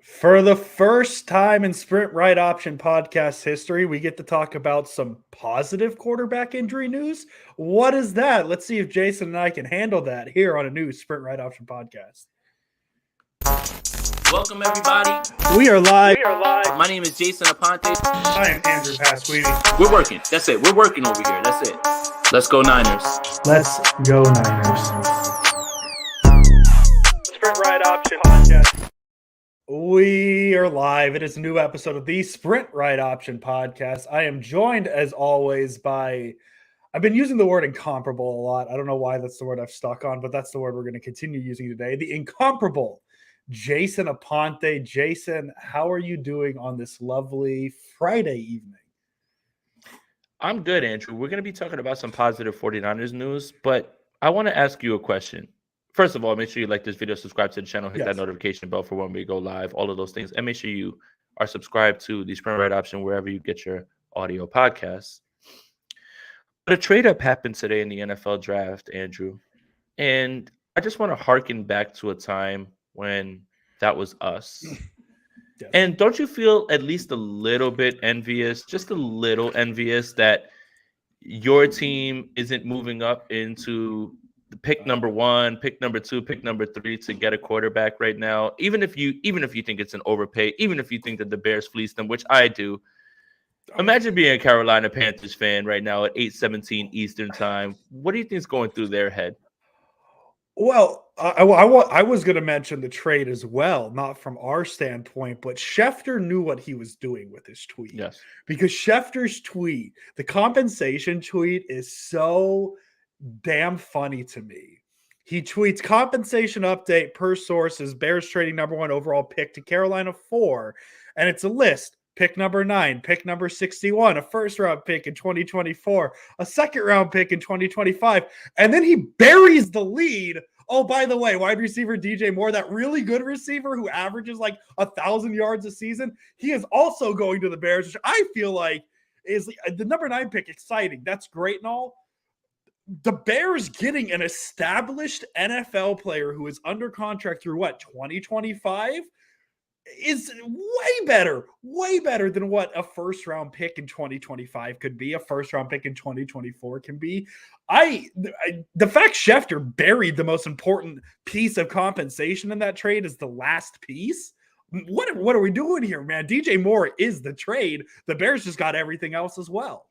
For the first time in Sprint Right Option podcast history, we get to talk about some positive quarterback injury news. What is that? Let's see if Jason and I can handle that here on a new Sprint Right Option podcast. Welcome, everybody. We are live. My name is Jason Aponte. I am Andrew Pasquini. We're working. That's it. We're working over here. That's it. Let's go Niners. Let's go Niners. Sprint Right Option podcast. We are live. It is a new episode of the Sprint Right Option podcast. I am joined, as always, by, I've been using the word incomparable a lot. I don't know why that's the word I've stuck on, but that's the word we're going to continue using today. The incomparable Jason Aponte. Jason, how are you doing on this lovely Friday evening? I'm good, Andrew. We're going to be talking about some positive 49ers news, but I want to ask you a question. First of all, make sure you like this video, subscribe to the channel, hit that notification bell for when we go live, all of those things. And make sure you are subscribed to the Sprint Right Option wherever you get your audio podcasts. But a trade-up happened today in the NFL draft, Andrew. And I just want to harken back to a time when that was us. Yes. And don't you feel at least a little bit envious, just a little envious that your team isn't moving up into pick number 1, pick number 2, pick number 3 to get a quarterback right now? Even if you think it's an overpay, even if you think that the Bears fleeced them, which I do. Imagine being a Carolina Panthers fan right now at 8:17 Eastern time. What do you think is going through their head? Well, I was going to mention the trade as well, not from our standpoint, but Schefter knew what he was doing with his tweet. Yes. Because Schefter's tweet, the compensation tweet, is so damn funny to me. He tweets, compensation update per sources, Bears trading number 1 overall pick to Carolina 4. And it's a list. Pick number 9, pick number 61, a first-round pick in 2024, a second-round pick in 2025, and then he buries the lead. Oh, by the way, wide receiver DJ Moore, that really good receiver who averages like 1,000 yards a season, he is also going to the Bears, which I feel like is the number 9 pick. Exciting. That's great and all. The Bears getting an established NFL player who is under contract through 2025? Is way better than what a first-round pick in 2025 could be, a first-round pick in 2024 can be. The fact Schefter buried the most important piece of compensation in that trade is the last piece. What are we doing here, man? DJ Moore is the trade. The Bears just got everything else as well.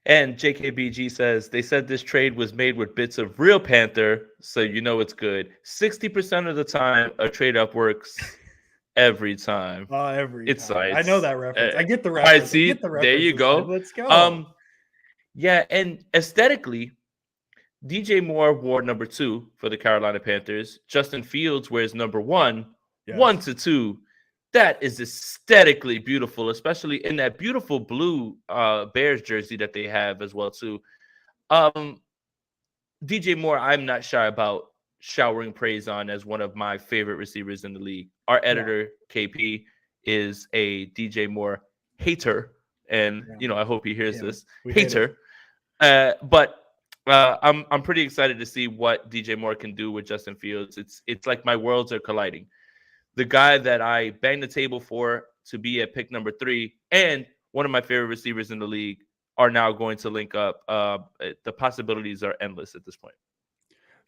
And JKBG says, they said this trade was made with bits of real Panther, so you know it's good. 60% of the time, a trade-up works every time. It's time. I know that reference. I get the reference. All right, see, there you go. Let's go. Yeah, and aesthetically, DJ Moore wore number 2 for the Carolina Panthers. Justin Fields wears number 1, 1 to 2. That is aesthetically beautiful, especially in that beautiful blue Bears jersey that they have as well, too. DJ Moore, I'm not shy about showering praise on as one of my favorite receivers in the league. Our editor, KP, is a DJ Moore hater, and I hope he hears this. Hater. But I'm pretty excited to see what DJ Moore can do with Justin Fields. It's like my worlds are colliding. The guy that I banged the table for to be at pick number 3 and one of my favorite receivers in the league are now going to link up. The possibilities are endless at this point.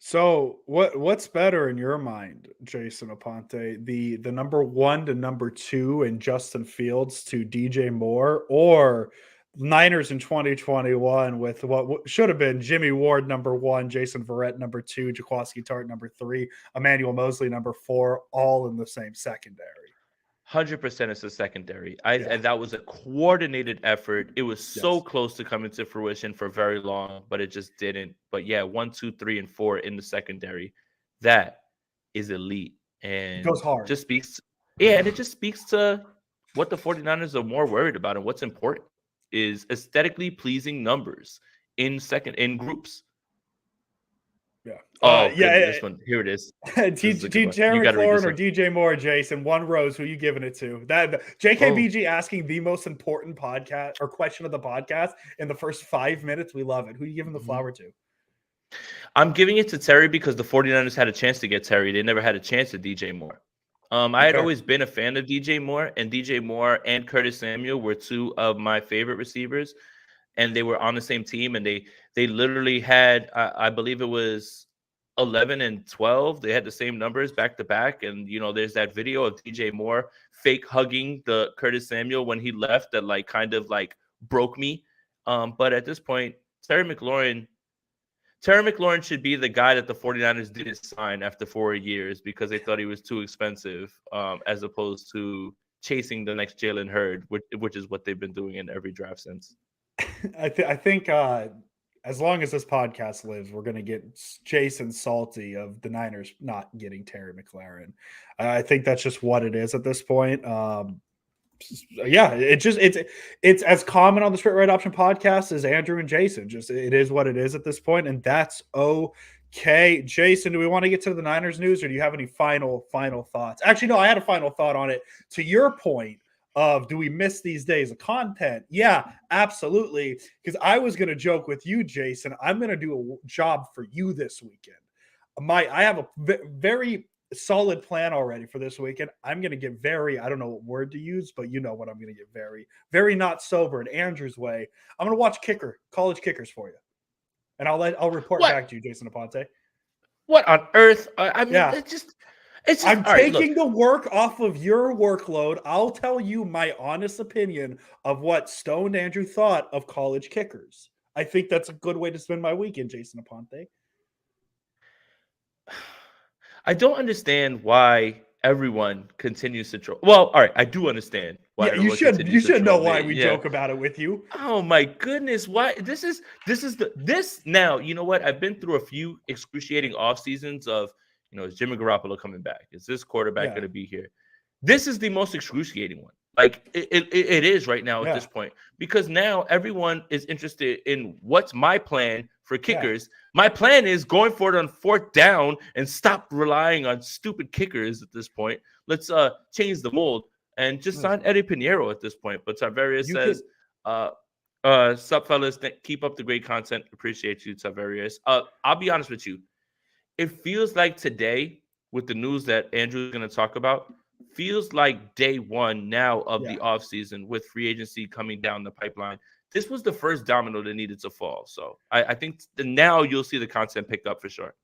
So what's better in your mind, Jason Aponte, the number 1 to number 2 in Justin Fields to DJ Moore, or Niners in 2021 with what should have been Jimmy Ward number 1, Jason Verrett number 2, Jaquaski Tart number 3, Emmanuel Mosley number 4, all in the same secondary? 100% it's a secondary. And that was a coordinated effort. It was so close to coming to fruition for very long, but it just didn't. But 1, 2, 3, and 4 in the secondary. That is elite. And it goes hard. Just speaks. And it just speaks to what the 49ers are more worried about and what's important is aesthetically pleasing numbers in groups. This one. Here it is. Terry McLaurin or DJ Moore, Jason, one rose. Who are you giving it to? That JKBG asking the most important podcast or question of the podcast in the first 5 minutes. We love it. Who are you giving the flower to? I'm giving it to Terry because the 49ers had a chance to get Terry. They never had a chance at DJ Moore. I had Okay. always been a fan of DJ Moore, and DJ Moore and Curtis Samuel were two of my favorite receivers, and they were on the same team, and they literally had I believe it was 11 and 12. They had the same numbers back to back, and there's that video of DJ Moore fake hugging the Curtis Samuel when he left that kind of broke me. But at this point, Terry McLaurin should be the guy that the 49ers didn't sign after 4 years because they thought he was too expensive, as opposed to chasing the next Jalen Hurd, which is what they've been doing in every draft since. I think as long as this podcast lives, we're going to get Jason salty of the Niners not getting Terry McLaurin. I think that's just what it is at this point. Yeah, it's as common on the Straight Right Option podcast as Andrew and Jason. Just it is what it is at this point, and that's okay. Jason, do we want to get to the Niners news, or do you have any final thoughts? Actually, no, I had a final thought on it. To your point of do we miss these days of content? Yeah, absolutely. Because I was going to joke with you, Jason. I'm going to do a job for you this weekend. I have a very solid plan already for this weekend. I'm going to get I don't know what word to use, but you know what I'm going to get very not sober in Andrew's way. I'm going to watch college kickers for you. And I'll report back to you, Jason Aponte. What on earth? I mean, yeah. it's just I'm taking the work off of your workload. I'll tell you my honest opinion of what Stoned Andrew thought of college kickers. I think that's a good way to spend my weekend, Jason Aponte. I don't understand why everyone continues to troll. Well, all right, I do understand why. Yeah, you should know why we joke about it with you. Oh my goodness, why this now? You know what? I've been through a few excruciating off seasons of is Jimmy Garoppolo coming back? Is this quarterback going to be here? This is the most excruciating one. Like it is right now at this point, because now everyone is interested in what's my plan for kickers. My plan is going for it on 4th down and stop relying on stupid kickers at this point. Let's change the mold and just sign Eddie Pinheiro at this point. But Tavarius says, sup fellas, keep up the great content. Appreciate you, Tavarius. I'll be honest with you. It feels like today, with the news that Andrew's going to talk about, feels like day one now of the offseason with free agency coming down the pipeline. This was the first domino that needed to fall. So I think now you'll see the content pick up for sure.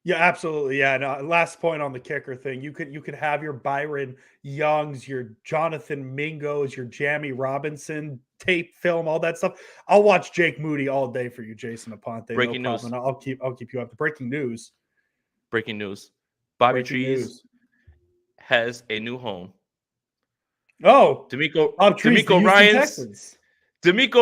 Yeah, absolutely. Yeah. No, last point on the kicker thing. You could have your Byron Youngs, your Jonathan Mingos, your Jamie Robinson tape film, all that stuff. I'll watch Jake Moody all day for you, Jason Aponte. Breaking news. I'll keep you up to breaking news. Breaking news. Bobby Trees has a new home. Oh, D'Amico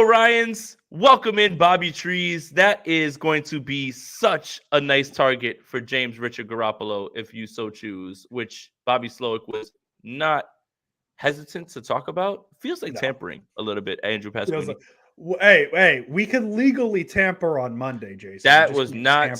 Ryans, welcome in Bobby Trees. That is going to be such a nice target for James Richard Garoppolo if you so choose, which Bobby Slowick was not hesitant to talk about. Feels like tampering a little bit, Andrew Pasquini. Hey, we can legally tamper on Monday, Jason. That was not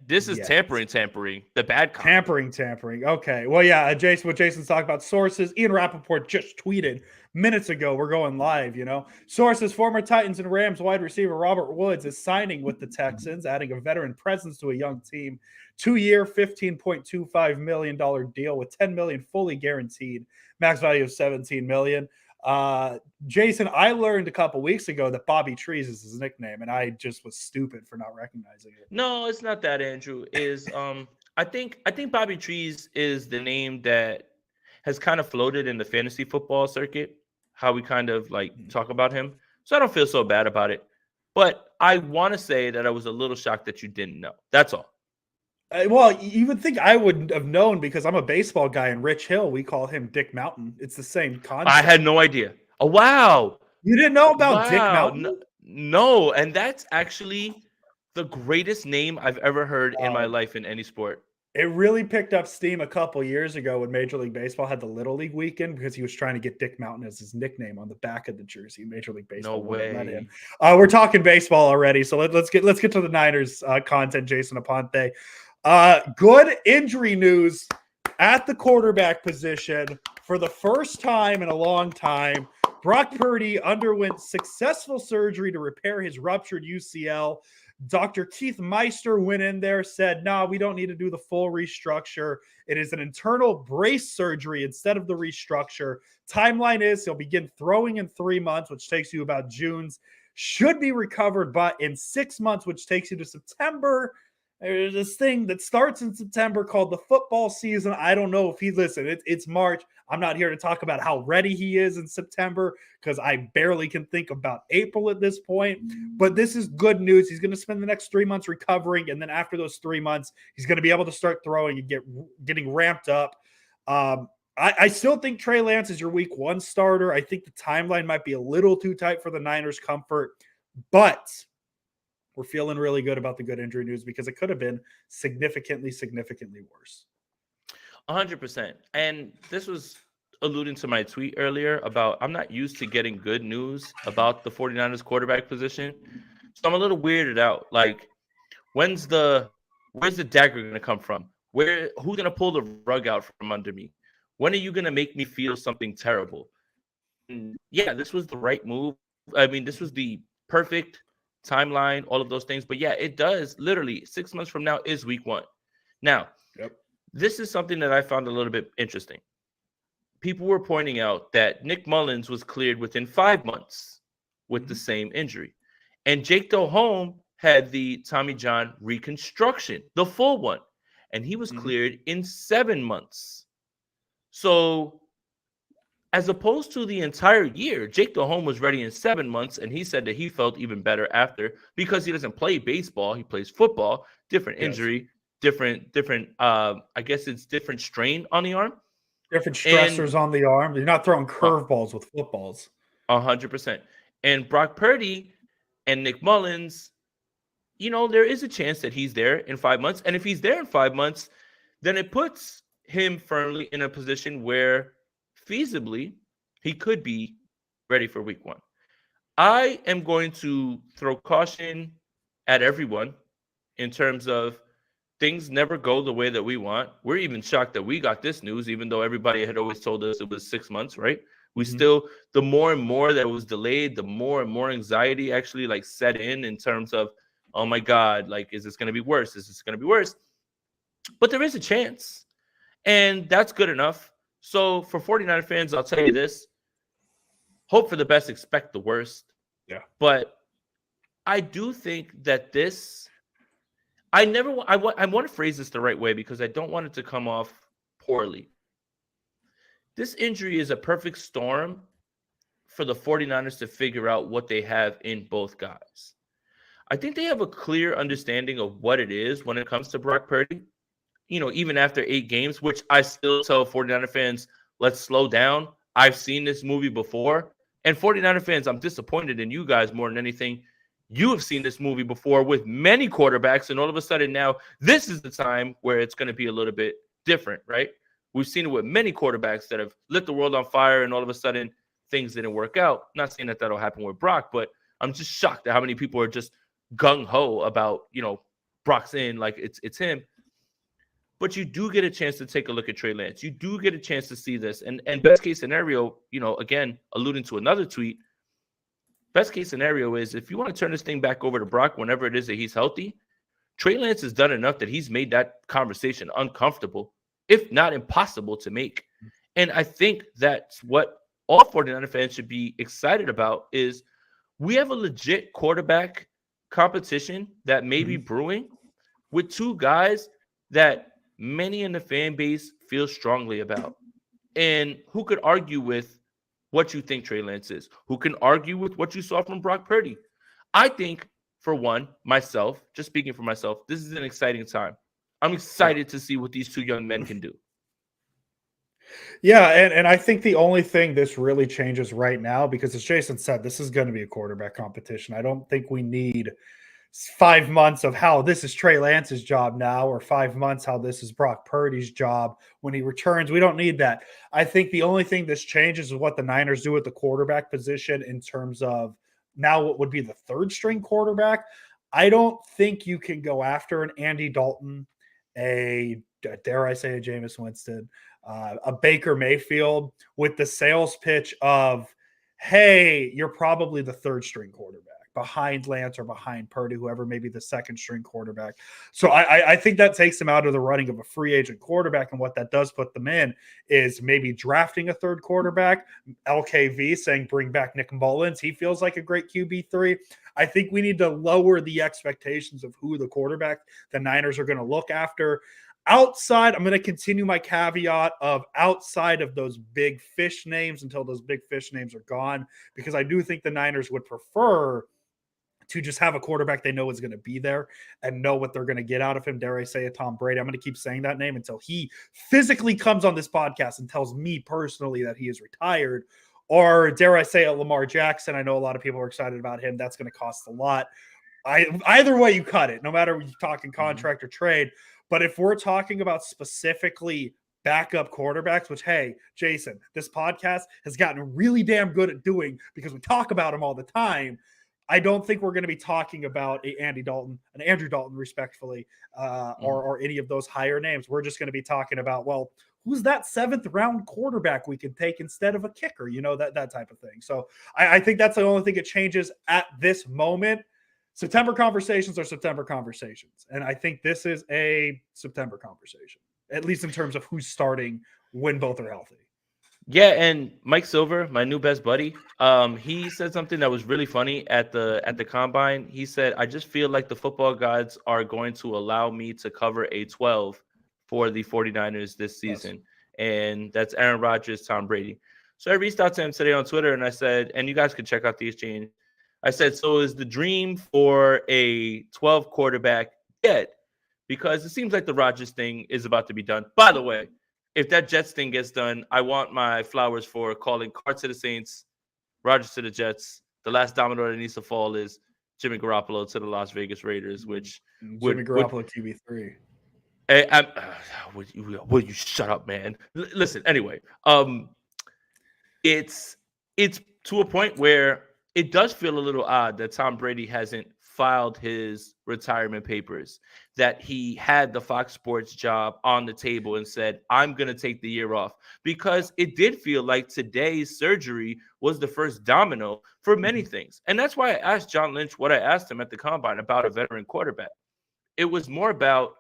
this is tampering. The bad kind. Tampering. Okay. Well, yeah, Jason, what Jason's talking about, sources. Ian Rappaport just tweeted minutes ago. We're going live, Sources, former Titans and Rams wide receiver Robert Woods is signing with the Texans, adding a veteran presence to a young team. 2-year, $15.25 million deal with $10 million fully guaranteed, max value of $17 million. Jason, I learned a couple weeks ago that Bobby Trees is his nickname, and I just was stupid for not recognizing it. No, it's not that, Andrew. I think Bobby Trees is the name that has kind of floated in the fantasy football circuit, how we kind of talk about him. So I don't feel so bad about it. But I want to say that I was a little shocked that you didn't know. That's all. Well, you would think I would have known because I'm a baseball guy in Rich Hill. We call him Dick Mountain. It's the same concept. I had no idea. Oh, wow. You didn't know about Dick Mountain? No, and that's actually the greatest name I've ever heard in my life in any sport. It really picked up steam a couple years ago when Major League Baseball had the Little League weekend because he was trying to get Dick Mountain as his nickname on the back of the jersey. Major League Baseball. No way. Let him. We're talking baseball already, so let's get to the Niners content. Jason Aponte. Good injury news at the quarterback position for the first time in a long time. Brock Purdy underwent successful surgery to repair his ruptured UCL. Dr. Keith Meister went in there, said, no, we don't need to do the full restructure. It is an internal brace surgery instead of the restructure. Timeline is he'll begin throwing in 3 months, which takes you about June's. Should be recovered, but in 6 months, which takes you to September. There's this thing that starts in September called the football season. I don't know if it's March. I'm not here to talk about how ready he is in September because I barely can think about April at this point. But this is good news. He's going to spend the next 3 months recovering. And then after those 3 months, he's going to be able to start throwing and getting ramped up. I still think Trey Lance is your week 1 starter. I think the timeline might be a little too tight for the Niners' comfort. But we're feeling really good about the good injury news because it could have been significantly worse. 100%. And this was alluding to my tweet earlier about I'm not used to getting good news about the 49ers quarterback position. So I'm a little weirded out. Like, where's the dagger going to come from? Who's going to pull the rug out from under me? When are you going to make me feel something terrible? And yeah, this was the right move. I mean, this was the perfect timeline, all of those things. But yeah, it does literally 6 months from now is week 1. Now, This is something that I found a little bit interesting. People were pointing out that Nick Mullins was cleared within 5 months with the same injury. And Jake Delhomme had the Tommy John reconstruction, the full one. And he was cleared in 7 months. So as opposed to the entire year, Jake Delhomme was ready in 7 months, and he said that he felt even better after because he doesn't play baseball. He plays football, different injury, different I guess it's different strain on the arm. Different stressors on the arm. You're not throwing curveballs with footballs. 100%. And Brock Purdy and Nick Mullins, there is a chance that he's there in 5 months. And if he's there in 5 months, then it puts him firmly in a position where feasibly he could be ready for week 1. I am going to throw caution at everyone in terms of things never go the way that we want. We're even shocked that we got this news, even though everybody had always told us it was 6 months, right? We still, the more and more that it was delayed, the more and more anxiety actually set in terms of, oh my God, is this going to be worse? Is this going to be worse? But there is a chance. And that's good enough. So for 49er fans, I'll tell you this. Hope for the best, expect the worst. Yeah. But I do think that this, I want to phrase this the right way because I don't want it to come off poorly. This injury is a perfect storm for the 49ers to figure out what they have in both guys. I think they have a clear understanding of what it is when it comes to Brock Purdy. Even after 8 games, which I still tell 49er fans, let's slow down. I've seen this movie before. And 49er fans, I'm disappointed in you guys more than anything. You have seen this movie before with many quarterbacks, and all of a sudden now this is the time where it's going to be a little bit different, right? We've seen it with many quarterbacks that have lit the world on fire, and all of a sudden things didn't work out. Not saying that that'll happen with Brock, but I'm just shocked at how many people are just gung-ho about, Brock's in, like it's him. But you do get a chance to take a look at Trey Lance. You do get a chance to see this. And best case scenario, again, alluding to another tweet, best case scenario is if you want to turn this thing back over to Brock whenever it is that he's healthy, Trey Lance has done enough that he's made that conversation uncomfortable, if not impossible to make. And I think that's what all 49er fans should be excited about is we have a legit quarterback competition that may be brewing with 2 guys that many in the fan base feel strongly about. And who could argue with what you think Trey Lance is? Who can argue with what you saw from Brock Purdy? I think, for one, myself, just speaking for myself, this is an exciting time. I'm excited to see what these 2 young men can do. Yeah, and I think the only thing this really changes right now, because as Jason said, this is going to be a quarterback competition. I don't think we need 5 months of how this is Trey Lance's job now, or 5 months how this is Brock Purdy's job when he returns. We don't need that. I think the only thing this changes is what the Niners do at the quarterback position in terms of now what would be the 3rd string quarterback. I don't think you can go after an Andy Dalton, dare I say a Jameis Winston, a Baker Mayfield with the sales pitch of, hey, you're probably the 3rd string quarterback. behind Lance or behind Purdy, whoever may be the second string quarterback. So I think that takes them out of the running of a free agent quarterback. And what that does put them in is maybe drafting a third quarterback. LKV saying bring back Nick Mullins. He feels like a great QB3. I think we need to lower the expectations of who the quarterback the Niners are going to look after. Outside, I'm going to continue my caveat of outside of those big fish names until those big fish names are gone, because I do think the Niners would prefer to just have a quarterback they know is going to be there and know what they're going to get out of him. Dare I say a Tom Brady? I'm going to keep saying that name until he physically comes on this podcast and tells me personally that he is retired. Or dare I say a Lamar Jackson? I know a lot of people are excited about him. That's going to cost a lot. Either way you cut it, no matter if you're talking contract or trade. But if we're talking about specifically backup quarterbacks, which, hey, Jason, this podcast has gotten really damn good at doing because we talk about them all the time, I don't think we're going to be talking about an Andrew Dalton, respectfully, or any of those higher names. We're just going to be talking about, well, who's that 7th round quarterback we could take instead of a kicker, that type of thing. So I think that's the only thing that changes at this moment. September conversations are September conversations. And I think this is a September conversation, at least in terms of who's starting when both are healthy. Yeah, and Mike Silver, my new best buddy, he said something that was really funny at the combine. He said, I just feel like the football gods are going to allow me to cover a 12 for the 49ers this season. Yes. And that's Aaron Rodgers, Tom Brady. So I reached out to him today on Twitter and I said, and you guys can check out the exchange. I said, so is the dream for a 12 quarterback dead? Because it seems like the Rodgers thing is about to be done. By the way, if that Jets thing gets done, I want my flowers for calling Carr to the Saints, Rodgers to the Jets. The last domino that needs to fall is Jimmy Garoppolo to the Las Vegas Raiders, which Jimmy Garoppolo QB3. Will you shut up, man? Listen, anyway, it's to a point where it does feel a little odd that Tom Brady hasn't filed his retirement papers, that he had the Fox Sports job on the table and said, I'm going to take the year off, because it did feel like today's surgery was the first domino for many things. And that's why I asked John Lynch what I asked him at the combine about a veteran quarterback. It was more about,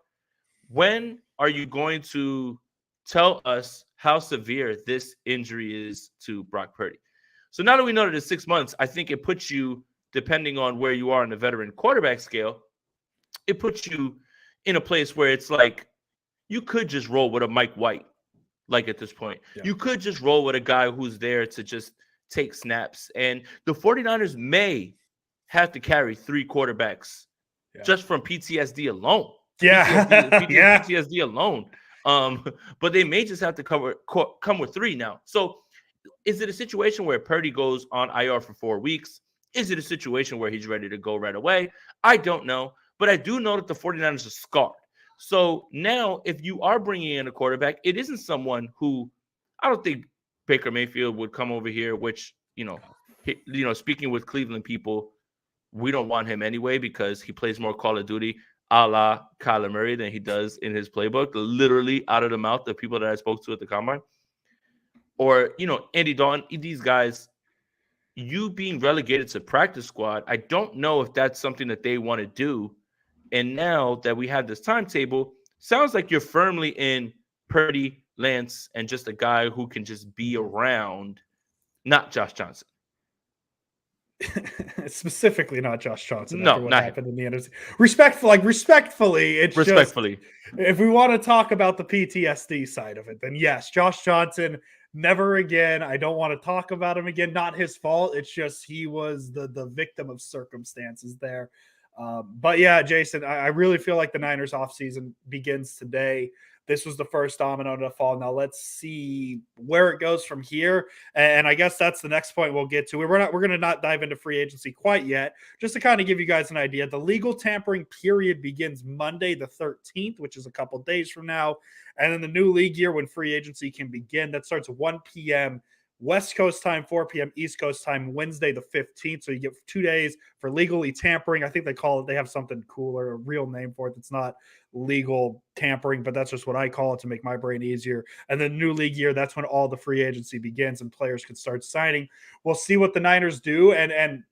when are you going to tell us how severe this injury is to Brock Purdy? So now that we know that it's 6 months, I think it puts you, depending on where you are on the veteran quarterback scale, it puts you in a place where it's like you could just roll with a Mike White, like at this point. Yeah. You could just roll with a guy who's there to just take snaps. And the 49ers may have to carry 3 quarterbacks just from PTSD alone. Yeah. PTSD alone. But they may just have to come with 3 now. So is it a situation where Purdy goes on IR for 4 weeks? Is it a situation where he's ready to go right away? I don't know. But I do know that the 49ers are scarred. So now if you are bringing in a quarterback, it isn't someone who, I don't think Baker Mayfield would come over here, which, speaking with Cleveland people, we don't want him anyway because he plays more Call of Duty a la Kyler Murray than he does in his playbook, literally out of the mouth of people that I spoke to at the combine. Or, Andy Dalton, these guys, you being relegated to practice squad, I don't know if that's something that they want to do. And now that we have this timetable, sounds like you're firmly in Purdy, Lance, and just a guy who can just be around, not Josh Johnson. Specifically not Josh Johnson. No, what not happened in the NFC. Respectfully, it's respectfully. Just, if we want to talk about the PTSD side of it, then yes, Josh Johnson, never again. I don't want to talk about him again. Not his fault. It's just he was the victim of circumstances there. But yeah, Jason, I really feel like the Niners offseason begins today. This was the first domino to fall. Now let's see where it goes from here. And I guess that's the next point we'll get to. We're going to not dive into free agency quite yet. Just to kind of give you guys an idea, the legal tampering period begins Monday the 13th, which is a couple days from now. And then the new league year when free agency can begin, that starts at 1 p.m. West Coast time, 4 p.m. East Coast time, Wednesday the 15th. So you get 2 days for legally tampering. I think they have something cooler, a real name for it. It's not legal tampering, but that's just what I call it to make my brain easier. And then new league year, that's when all the free agency begins and players can start signing. We'll see what the Niners do. And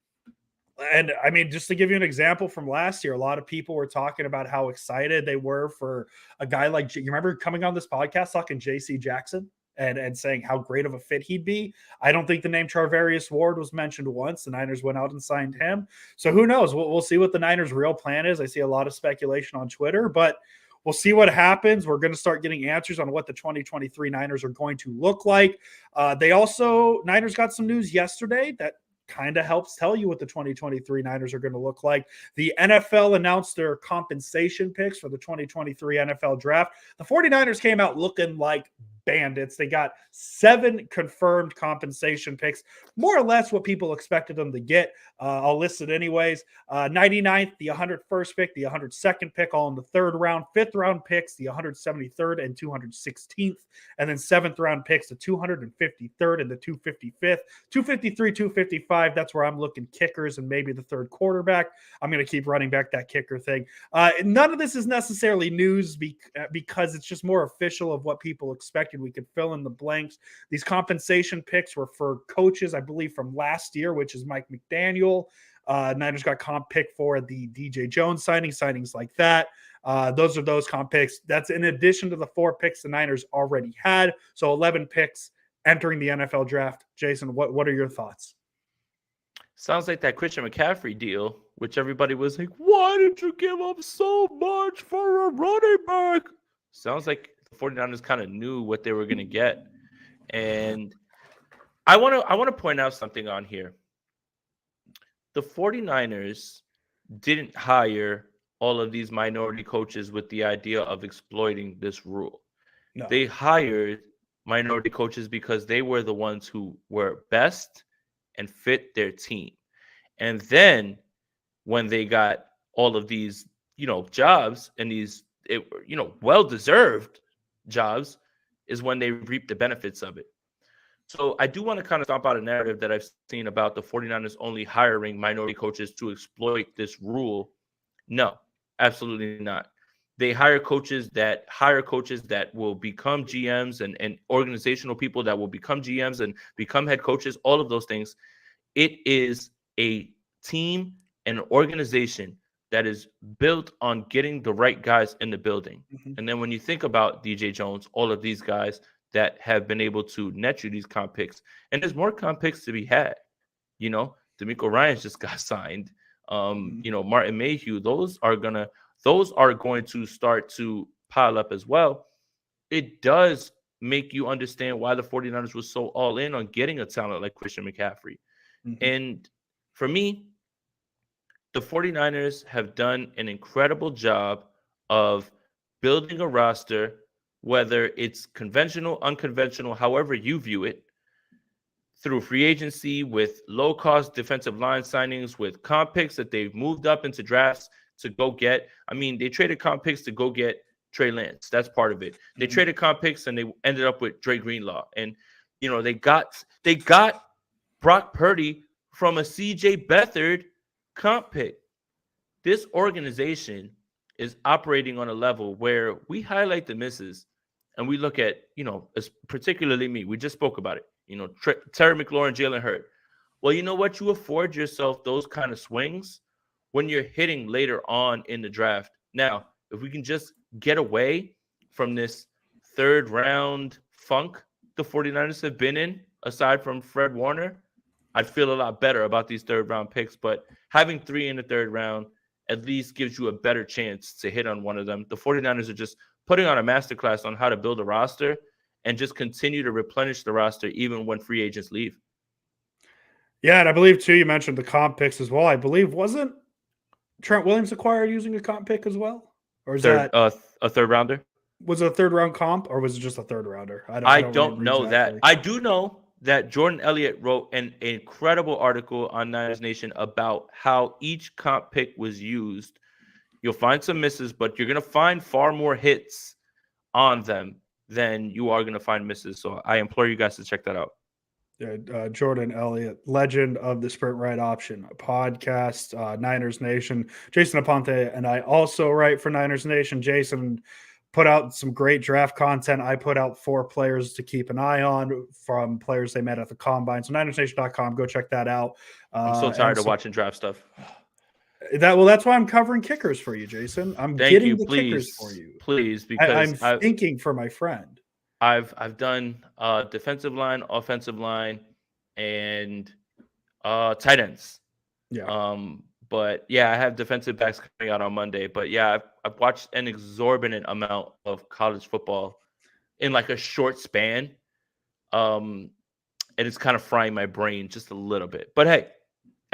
And I mean, just to give you an example from last year, a lot of people were talking about how excited they were for a guy like, you remember coming on this podcast talking JC Jackson and saying how great of a fit he'd be. I don't think the name Charvarius Ward was mentioned once. The Niners went out and signed him. So who knows? We'll see what the Niners' real plan is. I see a lot of speculation on Twitter, but we'll see what happens. We're going to start getting answers on what the 2023 Niners are going to look like. Niners got some news yesterday that kind of helps tell you what the 2023 Niners are going to look like. The NFL announced their compensation picks for the 2023 NFL draft. The 49ers came out looking like bandits. They got 7 confirmed compensation picks, more or less what people expected them to get. I'll list it anyways. 99th, the 101st pick, the 102nd pick, all in the 3rd round. 5th round picks, the 173rd and 216th. And then 7th round picks, the 253rd and the 255th. 253, 255, that's where I'm looking kickers and maybe the 3rd quarterback. I'm going to keep running back that kicker thing. None of this is necessarily news because it's just more official of what people expected. We could fill in the blanks. These compensation picks were for coaches, I believe, from last year, which is Mike McDaniel. Niners got comp pick for the DJ Jones signings like that. Those are those comp picks. That's in addition to the 4 picks the Niners already had. So 11 picks entering the NFL draft. Jason, what are your thoughts? Sounds like that Christian McCaffrey deal, which everybody was like, why did you give up so much for a running back? Sounds like the 49ers kind of knew what they were going to get. And I want to point out something on here. The 49ers didn't hire all of these minority coaches with the idea of exploiting this rule. No. They hired minority coaches because they were the ones who were best and fit their team. And then when they got all of these, jobs and these, well-deserved jobs is when they reap the benefits of it. So I do want to kind of stomp out a narrative that I've seen about the 49ers only hiring minority coaches to exploit this rule. No, absolutely not. They hire coaches that will become GMs and organizational people that will become GMs and become head coaches, all of those things. It is a team and an organization that is built on getting the right guys in the building. Mm-hmm. And then when you think about DJ Jones, all of these guys that have been able to net you these comp picks, and there's more comp picks to be had. DeMeco Ryans just got signed. Martin Mayhew, those are going to start to pile up as well. It does make you understand why the 49ers was so all in on getting a talent like Christian McCaffrey. Mm-hmm. And for me, the 49ers have done an incredible job of building a roster, whether it's conventional, unconventional, however you view it, through free agency with low-cost defensive line signings, with comp picks that they've moved up into drafts to go get. I mean, they traded comp picks to go get Trey Lance. That's part of it. They traded comp picks and they ended up with Dre Greenlaw. And, they got Brock Purdy from a CJ Beathard comp pick. This organization is operating on a level where we highlight the misses and we look at, particularly me, we just spoke about it, Terry McLaurin, Jalen Hurd. Well, you know what? You afford yourself those kind of swings when you're hitting later on in the draft. Now, if we can just get away from this 3rd round funk the 49ers have been in, aside from Fred Warner, I'd feel a lot better about these 3rd round picks. But having 3 in the 3rd round at least gives you a better chance to hit on one of them. The 49ers are just putting on a masterclass on how to build a roster and just continue to replenish the roster even when free agents leave. Yeah, and I believe, too, you mentioned the comp picks as well. I believe, wasn't Trent Williams acquired using a comp pick as well? Or is that a 3rd rounder? Was it a 3rd round comp or was it just a 3rd rounder? I don't know exactly. That. I do know that Jordan Elliott wrote an incredible article on Niners Nation about how each comp pick was used. You'll find some misses, but you're going to find far more hits on them than you are going to find misses. So I implore you guys to check that out. Yeah, Jordan Elliott, legend of the Sprint Right Option podcast, Niners Nation. Jason Aponte and I also write for Niners Nation. Jason, put out some great draft content. I put out 4 players to keep an eye on from players they met at the combine. So NinersNation.com, go check that out. I'm so tired of watching draft stuff. That's why I'm covering kickers for you, Jason. I'm getting the kickers for you. Please, because I'm thinking for my friend. I've done defensive line, offensive line, and tight ends. Yeah. But yeah, I have defensive backs coming out on Monday. But yeah, I've watched an exorbitant amount of college football in like a short span. And it's kind of frying my brain just a little bit. But hey,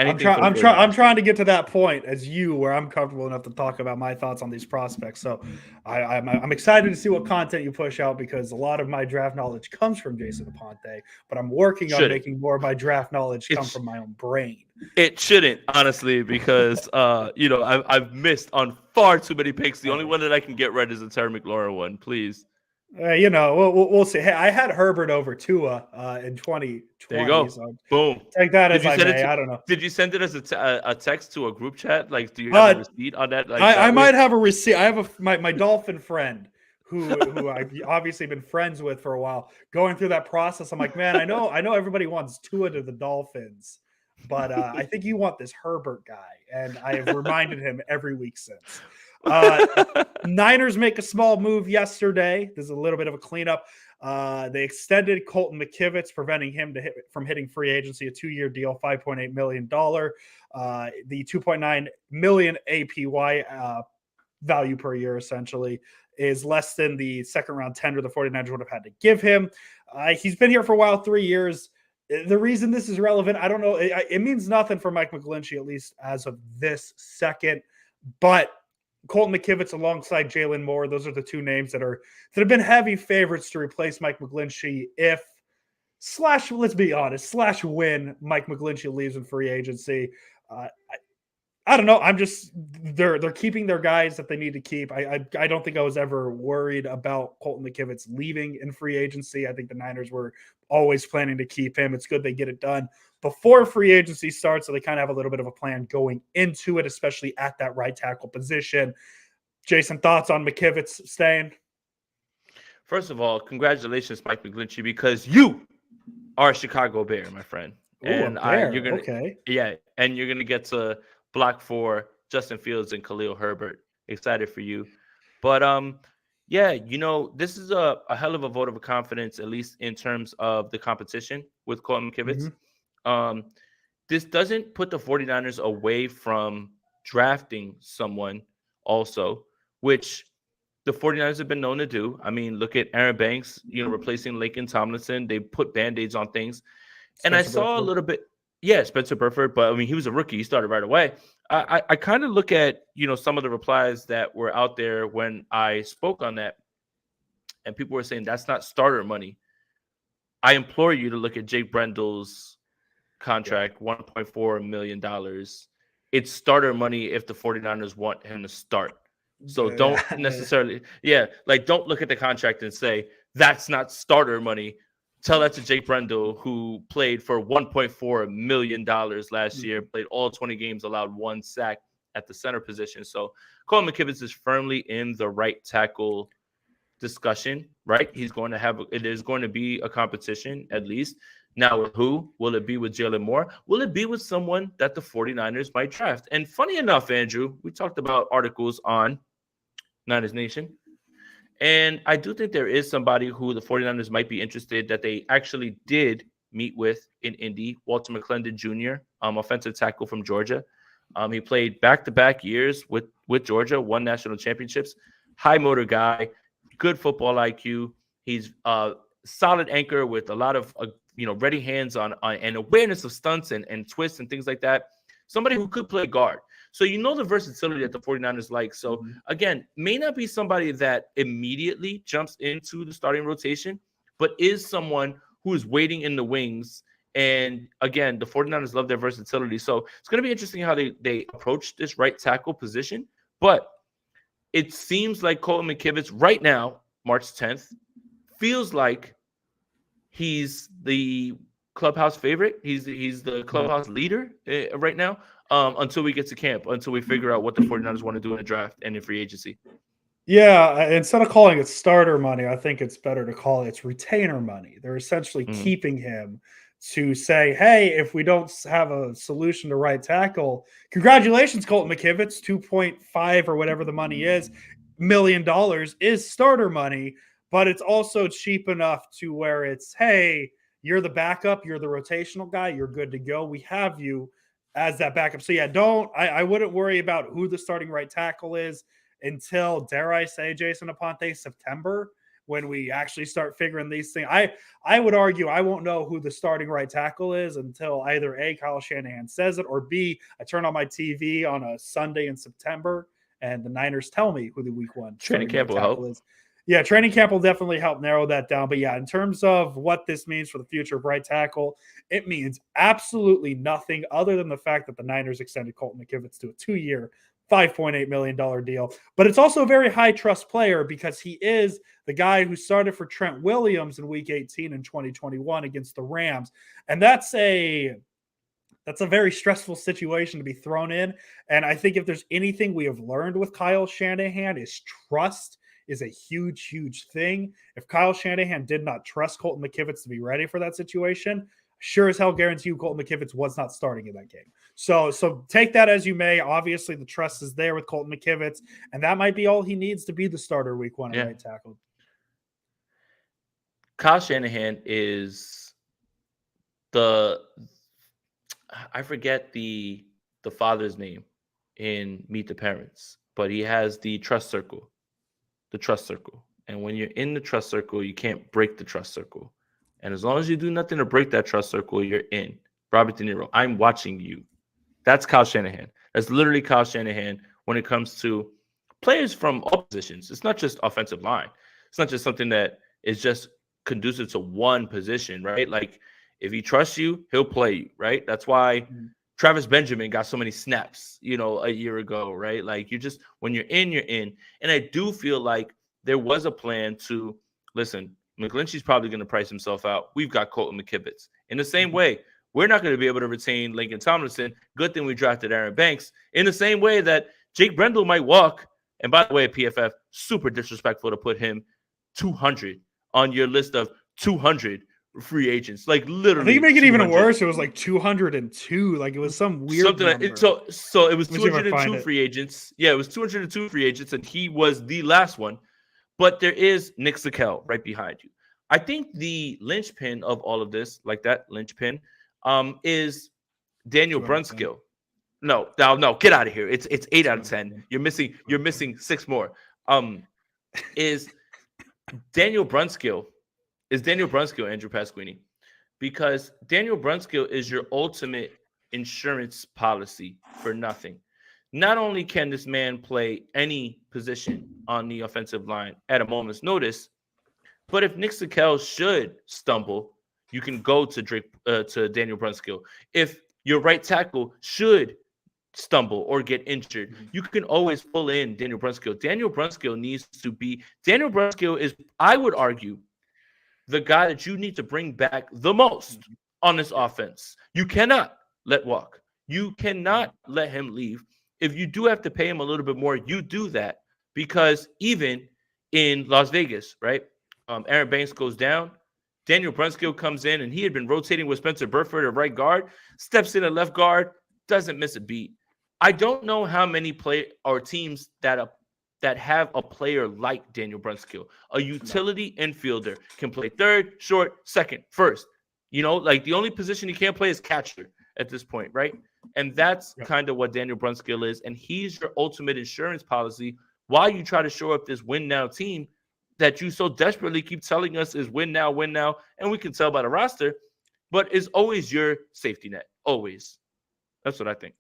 I'm trying to get to that point as you, where I'm comfortable enough to talk about my thoughts on these prospects. So I'm excited to see what content you push out, because a lot of my draft knowledge comes from Jason Aponte, but I'm working on making more of my draft knowledge come from my own brain. It shouldn't, honestly, because I've missed on far too many picks. The only one that I can get right is the Terry McLaurin one. Please. We'll see. Hey, I had Herbert over Tua in 2020. There you go. So boom. Take that as I may. I don't know. Did you send it as a text to a group chat? Like, do you have a receipt on that? Like, I might have a receipt. I have my Dolphin friend who I've obviously been friends with for a while. Going through that process, I'm like, man, I know everybody wants Tua to the Dolphins, but I think you want this Herbert guy, and I have reminded him every week since. Niners make a small move yesterday. There's a little bit of a cleanup. They extended Colton McKivitz, preventing him from hitting free agency, a 2-year deal, $5.8 million. The $2.9 million APY value per year essentially is less than the second round tender the 49ers would have had to give him. He's been here for a while, 3 years. The reason this is relevant, I don't know. It means nothing for Mike McGlinchey, at least as of this second, but Colton McKivitz alongside Jalen Moore, those are the two names that have been heavy favorites to replace Mike McGlinchey let's be honest, when Mike McGlinchey leaves in free agency. I don't know. They're keeping their guys that they need to keep. I don't think I was ever worried about Colton McKivitz leaving in free agency. I think the Niners were always planning to keep him. It's good they get it done before free agency starts, so they kind of have a little bit of a plan going into it, especially at that right tackle position. Jason, thoughts on McKivitz staying? First of all, congratulations, Mike McGlinchey, because you are a Chicago Bear, my friend. And you're gonna get to block for Justin Fields and Khalil Herbert. Excited for you. But this is a hell of a vote of confidence, at least in terms of the competition with Colton McKivitz. Mm-hmm. This doesn't put the 49ers away from drafting someone also, which the 49ers have been known to do. I mean, look at Aaron Banks, replacing Laken Tomlinson. They put Band-Aids on things. And I saw a little bit, Spencer Burford, but I mean, he was a rookie. He started right away. I kind of look at, some of the replies that were out there when I spoke on that, and people were saying that's not starter money. I implore you to look at Jake Brendel's contract, $1.4 million. It's starter money if the 49ers want him to start. So don't necessarily, don't look at the contract and say that's not starter money. Tell that to Jake Brendel, who played for $1.4 million last year, played all 20 games, allowed 1 sack at the center position. So Colton McKivitz is firmly in the right tackle discussion, right? It is going to be a competition, at least. Now, with who? Will it be with Jalen Moore? Will it be with someone that the 49ers might draft? And funny enough, Andrew, we talked about articles on Niners Nation. And I do think there is somebody who the 49ers might be interested that they actually did meet with in Indy, Walter McClendon Jr., offensive tackle from Georgia. He played back-to-back years with Georgia, won national championships, high motor guy, good football IQ. He's a solid anchor with a lot of ready hands on and awareness of stunts and twists and things like that. Somebody who could play guard. So the versatility that the 49ers like. So, again, may not be somebody that immediately jumps into the starting rotation, but is someone who is waiting in the wings. And, again, the 49ers love their versatility. So it's going to be interesting how they approach this right tackle position. But it seems like Colton McKivitz right now, March 10th, feels like he's the clubhouse favorite. He's the clubhouse leader right now. Until we get to camp, until we figure out what the 49ers want to do in the draft and in free agency. Yeah, instead of calling it starter money, I think it's better to call it's retainer money. They're essentially Mhm. keeping him to say, hey, if we don't have a solution to right tackle, congratulations, Colton McKivitz, 2.5 or whatever the money is, $1 million is starter money, but it's also cheap enough to where it's, hey, you're the backup, you're the rotational guy, you're good to go. We have you as that backup. So yeah, I wouldn't worry about who the starting right tackle is until, dare I say, Jason Aponte, September, when we actually start figuring these things. I would argue I won't know who the starting right tackle is until either A, Kyle Shanahan says it, or B, I turn on my TV on a Sunday in September and the Niners tell me who the week one Training starting right camp will tackle help. is. Yeah, training camp will definitely help narrow that down. But yeah, in terms of what this means for the future of right tackle, it means absolutely nothing other than the fact that the Niners extended Colton McKivitz to a 2-year, $5.8 million deal. But it's also a very high trust player because he is the guy who started for Trent Williams in week 18 in 2021 against the Rams. And that's a very stressful situation to be thrown in. And I think if there's anything we have learned with Kyle Shanahan is trust is a huge, huge thing. If Kyle Shanahan did not trust Colton McKivitz to be ready for that situation, sure as hell guarantee you Colton McKivitz was not starting in that game. So take that as you may. Obviously, the trust is there with Colton McKivitz, and that might be all he needs to be the starter week one at Yeah. right tackle. Kyle Shanahan is the I forget the father's name in Meet the Parents, but he has the trust circle. The trust circle. And when you're in the trust circle, you can't break the trust circle. And as long as you do nothing to break that trust circle, you're in. Robert De Niro, I'm watching you. That's Kyle Shanahan. That's literally Kyle Shanahan when it comes to players from all positions. It's not just offensive line. It's not just something that is just conducive to one position, right? Like if he trusts you, he'll play you, right? That's why Travis Benjamin got so many snaps, a year ago, right? Like you just when you're in, you're in. And I do feel like there was a plan to listen. McGlinchey's probably going to price himself out. We've got Colton McKivitz. In the same way, we're not going to be able to retain Lincoln Tomlinson. Good thing we drafted Aaron Banks. In the same way that Jake Brendel might walk. And by the way, PFF, super disrespectful to put him 200 on your list of 200 free agents. Like I literally, think you make it 200. even worse. It was like 202. Like it was some weird Something number. so it was Let me see if I find 202 it. free agents. Yeah, it was 202 free agents, and he was the last one. But there is Nick Sakel right behind you. I think the linchpin of all of this, like that linchpin, is Daniel Brunskill. No, get out of here. It's 8 out of 10. You're missing 6 more. Is Daniel Brunskill Andrew Pasquini? Because Daniel Brunskill is your ultimate insurance policy for nothing. Not only can this man play any position on the offensive line at a moment's notice, but if Nick Sakel should stumble, you can go to Daniel Brunskill. If your right tackle should stumble or get injured, you can always pull in Daniel Brunskill. Daniel Brunskill is, I would argue, the guy that you need to bring back the most on this offense. You cannot let walk. You cannot let him leave. If you do have to pay him a little bit more, you do that, because even in Las Vegas, right? Aaron Banks goes down. Daniel Brunskill comes in, and he had been rotating with Spencer Burford at right guard, steps in at left guard, doesn't miss a beat. I don't know how many teams that have a player like Daniel Brunskill, a utility infielder, can play third, short, second, first. Like the only position he can't play is catcher at this point, right? And that's kind of what Daniel Brunskill is. And he's your ultimate insurance policy while you try to show up this win now team that you so desperately keep telling us is win now, win now. And we can tell by the roster, but is always your safety net. Always. That's what I think.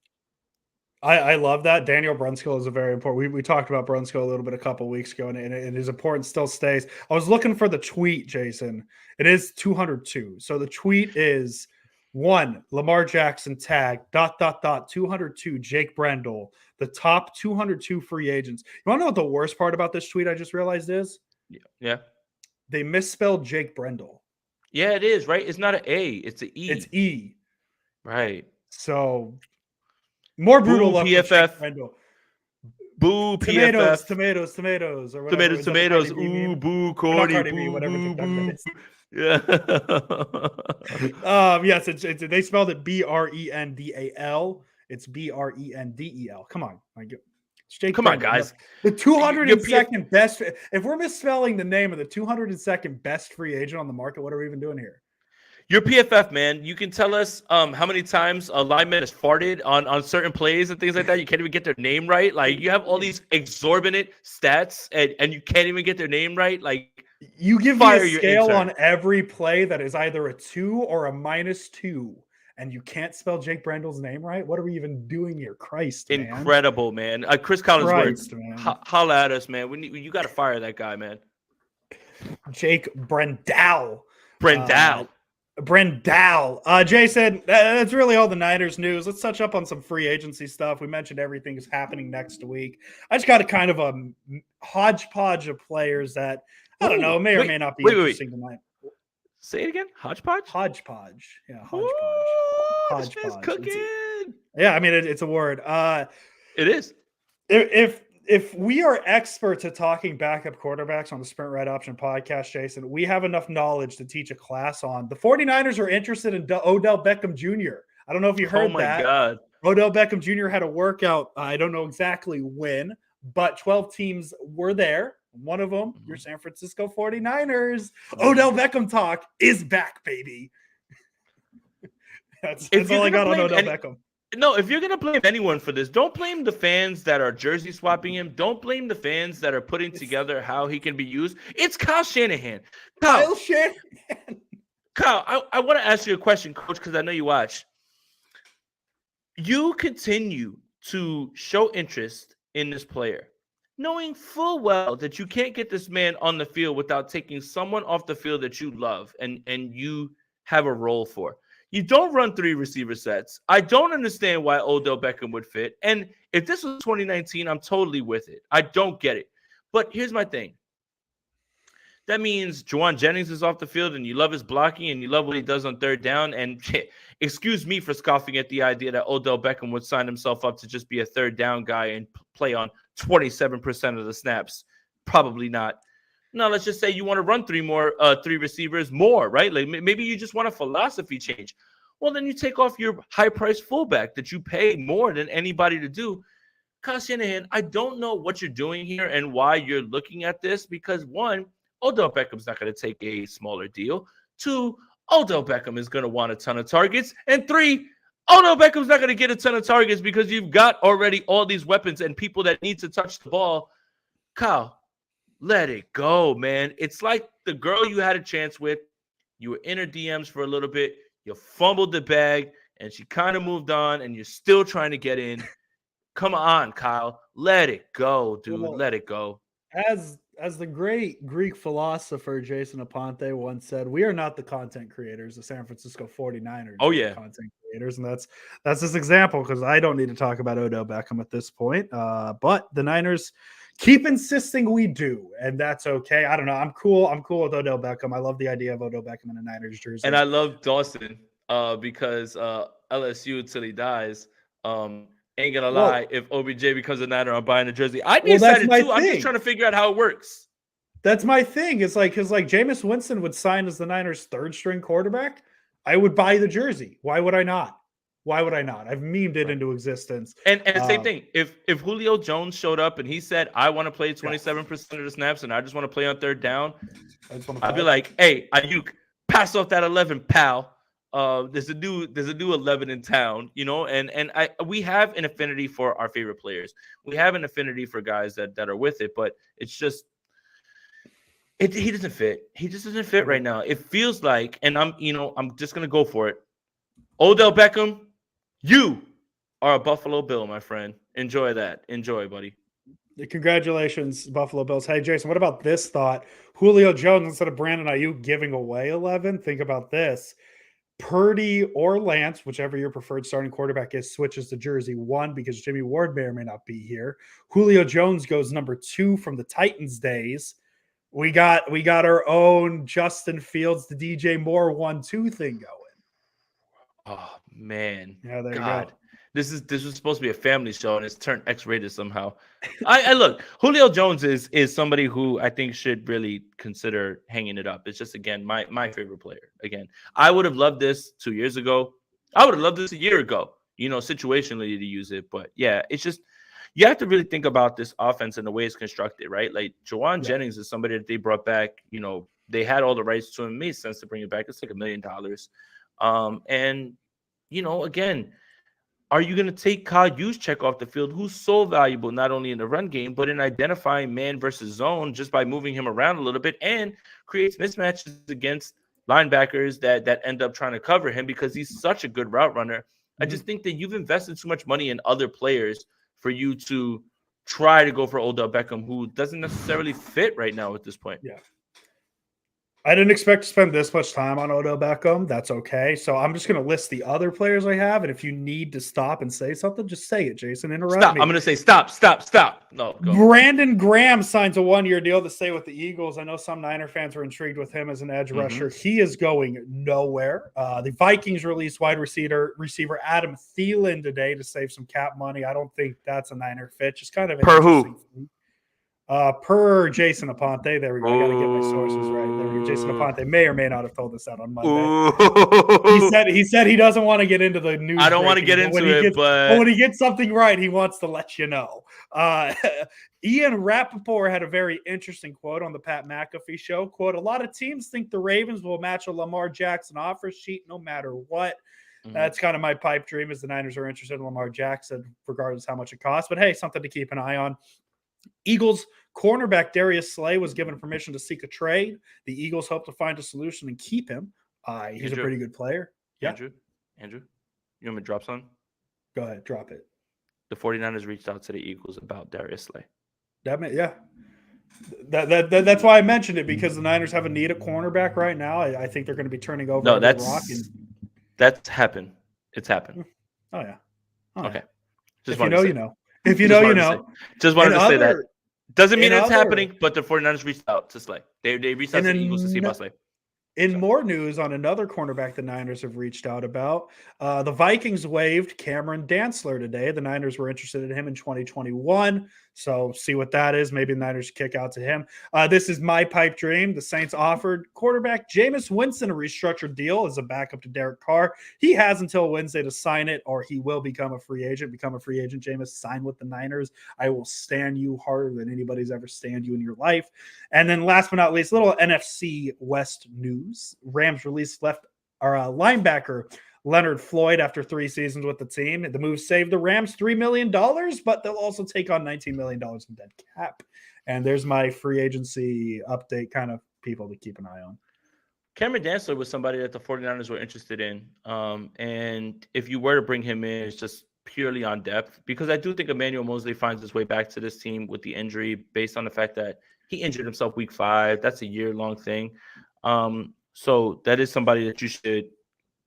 I love that. Daniel Brunskill is a very important. We talked about Brunskill a little bit a couple weeks ago, and his importance still stays. I was looking for the tweet, Jason. It is 202. So the tweet is 1, Lamar Jackson tag, ... 202, Jake Brendel, the top 202 free agents. You want to know what the worst part about this tweet I just realized is? Yeah. They misspelled Jake Brendel. Yeah, it is, right? It's not an A, it's an E. It's E. Right. So more brutal luck PFF. for Jake Brendel. Boo, Tomatoes, PFF. tomatoes, or whatever. Is that the Tomatoes. Cardi B Ooh, meme? boo, Or not corny. Cardi B, Boo, whatever boo, TikTok that boo. is. Yeah. Yes, they spelled it Brendal. It's Brendel. Come on, like it's Jake Come on, Brendel, guys. the Your PF 202nd best. If we're misspelling the name of the 202nd best free agent on the market, what are we even doing here? Your PFF, man, you can tell us how many times a lineman has farted on certain plays and things like that. You can't even get their name right. Like, you have all these exorbitant stats and you can't even get their name right. Like, You give me fire a your scale intern. on every play that is either a 2 or a -2, and you can't spell Jake Brendel's name right. What are we even doing here? Christ, man. Incredible, man. Chris Collins words. Holla at us, man. You got to fire that guy, man. Jake Brendal. Brendal. Jason, that's really all the Niners news. Let's touch up on some free agency stuff. We mentioned everything is happening next week. I just got a kind of a hodgepodge of players that, I don't know, may or may not be interesting tonight. Say it again. Hodgepodge? Hodgepodge. Yeah, hodgepodge. Ooh, hodgepodge. Cooking. Yeah, I mean, it's a word. It is. If we are experts at talking backup quarterbacks on the Sprint Right Option podcast, Jason, we have enough knowledge to teach a class on. The 49ers are interested in Odell Beckham Jr. I don't know if you heard that. God. Odell Beckham Jr. had a workout. I don't know exactly when, but 12 teams were there. One of them, your San Francisco 49ers. Odell Beckham talk is back, baby. That's all I got on Odell Beckham. No, if you're going to blame anyone for this, don't blame the fans that are jersey swapping him. Don't blame the fans that are putting together how he can be used. It's Kyle Shanahan. Kyle, I want to ask you a question, Coach, because I know you watch. You continue to show interest in this player, knowing full well that you can't get this man on the field without taking someone off the field that you love and you have a role for. You don't run 3 receiver sets. I don't understand why Odell Beckham would fit. And if this was 2019, I'm totally with it. I don't get it. But here's my thing. That means Juwan Jennings is off the field and you love his blocking and you love what he does on third down. And excuse me for scoffing at the idea that Odell Beckham would sign himself up to just be a third down guy and play on 27% of the snaps. Probably not. No, let's just say you want to run 3 receivers more, right? Like maybe you just want a philosophy change. Well, then you take off your high-priced fullback that you pay more than anybody to do. Kyle Shanahan, I don't know what you're doing here and why you're looking at this because, 1, Odell Beckham's not going to take a smaller deal. 2, Odell Beckham is going to want a ton of targets. And 3, Odell Beckham's not going to get a ton of targets because you've got already all these weapons and people that need to touch the ball. Kyle, let it go, man. It's like the girl you had a chance with. You were in her DMs for a little bit. You fumbled the bag, and she kind of moved on, and you're still trying to get in. Come on, Kyle. Let it go, dude. Well, let it go. As the great Greek philosopher Jason Aponte once said, we are not the content creators. The San Francisco 49ers are the content creators. And that's this example because I don't need to talk about Odell Beckham at this point. But the Niners keep insisting we do, and that's okay. I don't know. I'm cool with Odell Beckham. I love the idea of Odell Beckham in a Niners jersey. And I love Dawson because LSU till he dies. Ain't gonna lie, if OBJ becomes a Niner, I'm buying a jersey. I'd be excited too. I'm just trying to figure out how it works. That's my thing. It's like because Jameis Winston would sign as the Niners' 3rd string quarterback. I would buy the jersey. Why would I not? I've memed it into existence. And same thing. If Julio Jones showed up and he said, I want to play 27% of the snaps and I just want to play on third down, I'd be like, hey, Ayuk, pass off that 11, pal. There's a new 11 in town, you know, and we have an affinity for our favorite players. We have an affinity for guys that are with it, but it's just he doesn't fit. He just doesn't fit right now. It feels like, and I'm just gonna go for it. Odell Beckham, you are a Buffalo Bill, my friend. Enjoy that. Enjoy, buddy. Congratulations, Buffalo Bills. Hey, Jason, what about this thought? Julio Jones instead of Brandon Ayuk giving away 11. Think about this. Purdy or Lance, whichever your preferred starting quarterback is, switches to jersey 1 because Jimmy Ward may or may not be here. Julio Jones goes number 2 from the Titans days. We got our own Justin Fields, the DJ Moore 1-2 thing going. Oh man, yeah, there God. you go. This was supposed to be a family show, and it's turned X-rated somehow. I look, Julio Jones is somebody who I think should really consider hanging it up. It's just, again, my favorite player. Again, I would have loved this 2 years ago. I would have loved this a year ago. Situationally to use it, but yeah, it's just you have to really think about this offense and the way it's constructed, right? Like Jawan Jennings is somebody that they brought back. They had all the rights to him. It made sense to bring it back. It's like $1 million. And again, are you going to take Kyle Juszczyk off the field, who's so valuable not only in the run game, but in identifying man versus zone just by moving him around a little bit, and creates mismatches against linebackers that end up trying to cover him because he's such a good route runner? I just think that you've invested too much money in other players for you to try to go for Odell Beckham, who doesn't necessarily fit right now at this point. Yeah. I didn't expect to spend this much time on Odell Beckham. That's okay. So I'm just going to list the other players I have. And if you need to stop and say something, just say it, Jason. Interrupt me. I'm going to say stop. No, go. Brandon Graham signs a 1-year deal to stay with the Eagles. I know some Niner fans were intrigued with him as an edge rusher. He is going nowhere. The Vikings released wide receiver Adam Thielen today to save some cap money. I don't think that's a Niner fit. Just kind of per who? Per Jason Aponte. There we go. I got to get my sources right. There we go. Jason Aponte may or may not have told us out on Monday. He said he doesn't want to get into the news. I don't want to get into it, but when he gets something right, he wants to let you know. Ian Rappaport had a very interesting quote on the Pat McAfee show. Quote, "A lot of teams think the Ravens will match a Lamar Jackson offer sheet no matter what." That's kind of my pipe dream, is the Niners are interested in Lamar Jackson, regardless how much it costs. But hey, something to keep an eye on. Eagles cornerback Darius Slay was given permission to seek a trade. The Eagles hope to find a solution and keep him. He's a pretty good player. Yeah. Andrew, you want me to drop something? Go ahead, drop it. The 49ers reached out to the Eagles about Darius Slay. That's why I mentioned it, because the Niners have a need at cornerback right now. I think they're going to be turning over the rock. That's happened. It's happened. Oh, yeah. Okay. If you know, you know. If you know, you know. Just wanted to say that. Doesn't mean it's happening, but the 49ers reached out to Slay. They reached out to the Eagles to see about Slay. In more news on another cornerback the Niners have reached out about, the Vikings waived Cameron Dantzler today. The Niners were interested in him in 2021. So see what that is. Maybe the Niners kick out to him. This is my pipe dream. The Saints offered quarterback Jameis Winston a restructured deal as a backup to Derek Carr. He has until Wednesday to sign it, or he will become a free agent. Jameis, sign with the Niners. I will stand you harder than anybody's ever stand you in your life. And then last but not least, little NFC West news. Rams released linebacker Leonard Floyd after 3 seasons with the team. The move saved the Rams $3 million, but they'll also take on $19 million in dead cap. And there's my free agency update, kind of people to keep an eye on. Cameron Dantzler was somebody that the 49ers were interested in. And if you were to bring him in, it's just purely on depth, because I do think Emmanuel Mosley finds his way back to this team with the injury, based on the fact that he injured himself week 5. That's a year-long thing. So that is somebody that you should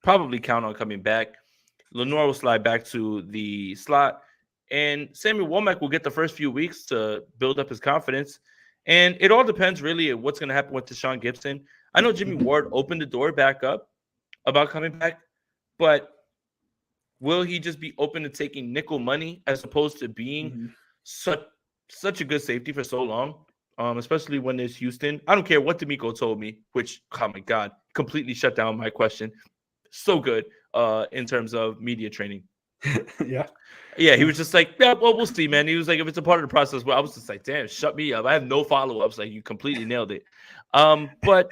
probably count on coming back. Lenore will slide back to the slot, and Samuel Womack will get the first few weeks to build up his confidence. And it all depends really on what's going to happen with Deshaun Gibson. I know Jimmy Ward opened the door back up about coming back, but will he just be open to taking nickel money as opposed to being such a good safety for so long? Especially when there's Houston. I don't care what D'Amico told me, which, oh my God, completely shut down my question. So good in terms of media training. Yeah, he was just like, yeah, well, we'll see, man. He was like, if it's a part of the process, well, I was just like, damn, shut me up. I have no follow-ups. Like, you completely nailed it. But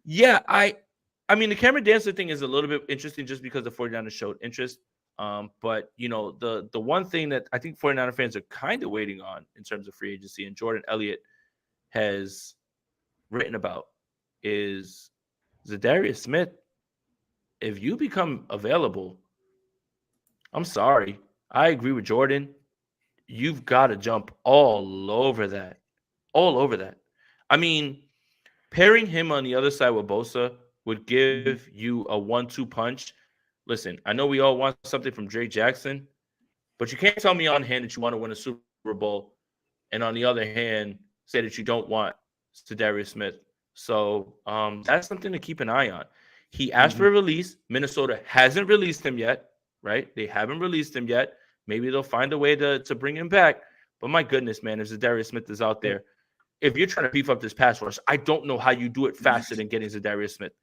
yeah, I mean, the Cameron Dantzler thing is a little bit interesting just because the 49ers showed interest. But the one thing that I think 49er fans are kind of waiting on in terms of free agency, and Jordan Elliott has written about, is Zadarius Smith. If you become available, I'm sorry. I agree with Jordan. You've got to jump all over that. All over that. I mean, pairing him on the other side with Bosa would give you a 1-2 punch. Listen, I know we all want something from Drake Jackson, but you can't tell me on hand that you want to win a Super Bowl, and on the other hand, say that you don't want Zadarius Smith. So that's something to keep an eye on. He asked for a release. Minnesota hasn't released him yet, right? They haven't released him yet. Maybe they'll find a way to bring him back. But my goodness, man, if Zadarius Smith is out there, if you're trying to beef up this pass rush, I don't know how you do it faster than getting Zadarius Smith.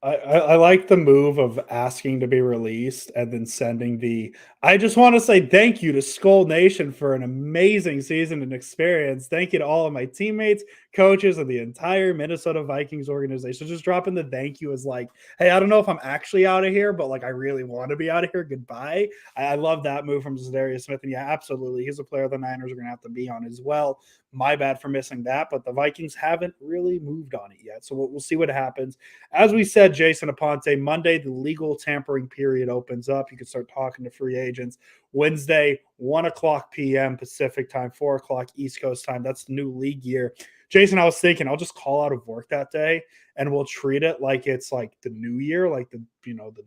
I like the move of asking to be released and then sending I just want to say thank you to Skull Nation for an amazing season and experience. Thank you to all of my teammates, coaches, and the entire Minnesota Vikings organization. Just dropping the thank you as like, hey, I don't know if I'm actually out of here, but like I really want to be out of here. Goodbye. I love that move from Zadarius Smith. And yeah, absolutely. He's a player the Niners are going to have to be on as well. My bad for missing that, but the Vikings haven't really moved on it yet. So we'll see what happens. As we said, Jason Aponte, Monday, the legal tampering period opens up. You can start talking to free agents. Wednesday, 1 o'clock p.m. Pacific time, 4 o'clock East Coast time. That's the new league year. Jason, I was thinking I'll just call out of work that day and we'll treat it like it's like the new year, like the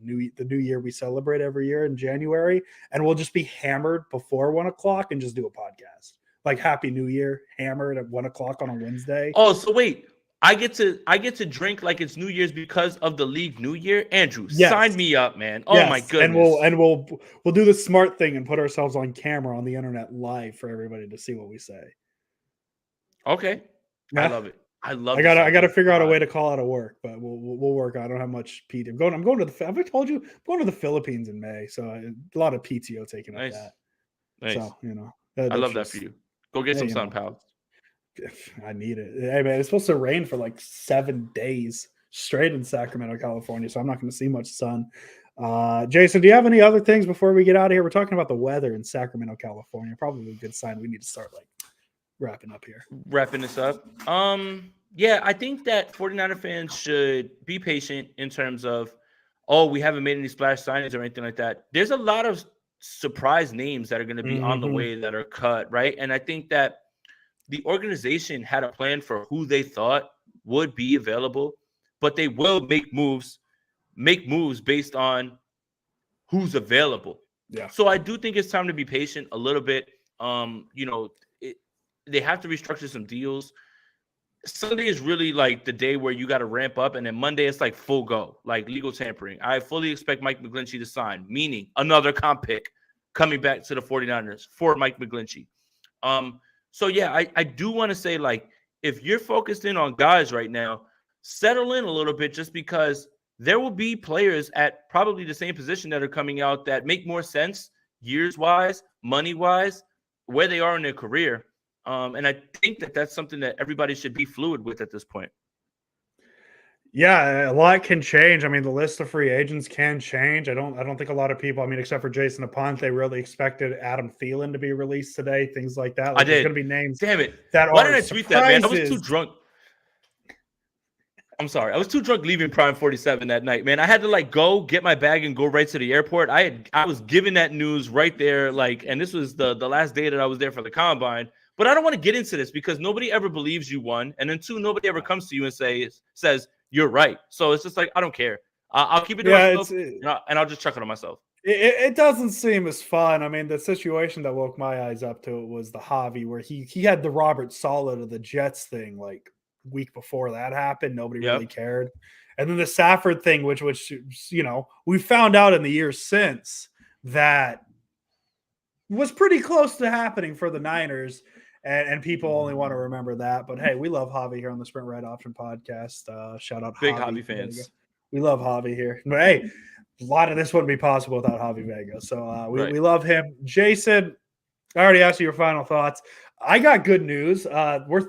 new year we celebrate every year in January. And we'll just be hammered before 1 o'clock and just do a podcast. Like Happy New Year, hammered at 1 o'clock on a Wednesday. Oh, so wait. I get to drink like it's New Year's because of the league New Year. Andrew, sign me up, man. Oh my goodness. And we'll do the smart thing and put ourselves on camera on the internet live for everybody to see what we say. Okay. Yeah. I love it. I gotta figure out a way to call out of work, but we'll work on it. I don't have much PT. I'm going to the have I told you I'm going to the Philippines in May, so a lot of PTO taking up that. Nice. So, I love that for you. Go get some sun, pal. I need it. Hey, man, it's supposed to rain for like 7 days straight in Sacramento, California, so I'm not going to see much sun. Jason, do you have any other things before we get out of here? We're talking about the weather in Sacramento, California. Probably a good sign we need to start like wrapping up here. Wrapping this up. Yeah, I think that 49er fans should be patient in terms of, we haven't made any splash signings or anything like that. There's a lot of surprise names that are going to be on the way that are cut, right? And I think that the organization had a plan for who they thought would be available, but they will make moves based on who's available. Yeah. So I do think it's time to be patient a little bit. They have to restructure some deals. Sunday is really like the day where you got to ramp up, and then Monday it's like full go, like legal tampering. I fully expect Mike McGlinchey to sign, meaning another comp pick coming back to the 49ers for Mike McGlinchey. So, yeah, I do want to say, like, if you're focused in on guys right now, settle in a little bit just because there will be players at probably the same position that are coming out that make more sense years-wise, money-wise, where they are in their career. And I think that that's something that everybody should be fluid with at this point. Yeah, a lot can change. I mean, the list of free agents can change. I don't think a lot of people, I mean, except for Jason Aponte, really expected Adam Thielen to be released today, things like that. Like, I did. There's going to be names. Damn it. That Why are did I tweet that, man? I was too drunk. I'm sorry. I was too drunk leaving Prime 47 that night, man. I had to like go get my bag and go right to the airport. I was given that news right there, like, and this was the last day that I was there for the combine. But I don't want to get into this because nobody ever believes you, one, and then two, nobody ever comes to you and says you're right. So it's just like, I don't care. I'll keep it to myself, and I'll just chuck it on myself. It doesn't seem as fun. I mean, the situation that woke my eyes up to it was the Javi, where he had the Robert Saleh of the Jets thing like week before that happened. Nobody really cared. And then the Safford thing, which we found out in the years since that was pretty close to happening for the Niners. And people only want to remember that. But hey, we love Javi here on the Sprint Right Option podcast. Shout out Big Javi fans. We love Javi here. But hey, a lot of this wouldn't be possible without Javi Vega. So we love him. Jason, I already asked you your final thoughts. I got good news. We're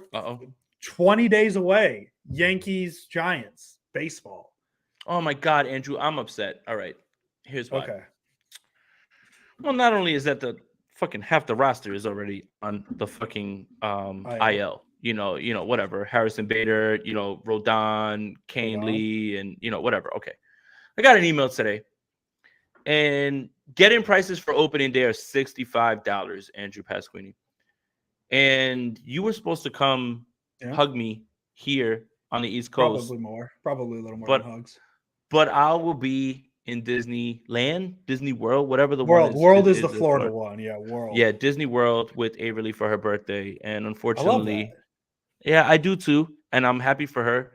20 days away. Yankees, Giants, baseball. Oh my God, Andrew, I'm upset. All right. Here's why. Okay. Well, not only is that the fucking half the roster is already on the fucking IL. Whatever. Harrison Bader, Rodon, Kane Lee, and whatever. Okay. I got an email today. And get-in prices for opening day are $65, Andrew Pasquini. And you were supposed to come hug me here on the East Coast. Probably a little more than hugs. But I will be in Disneyland, Disney World, whatever the World. one is. World is the Florida one. Yeah, World. Yeah, Disney World with Averly for her birthday. And unfortunately, yeah, I do too. And I'm happy for her.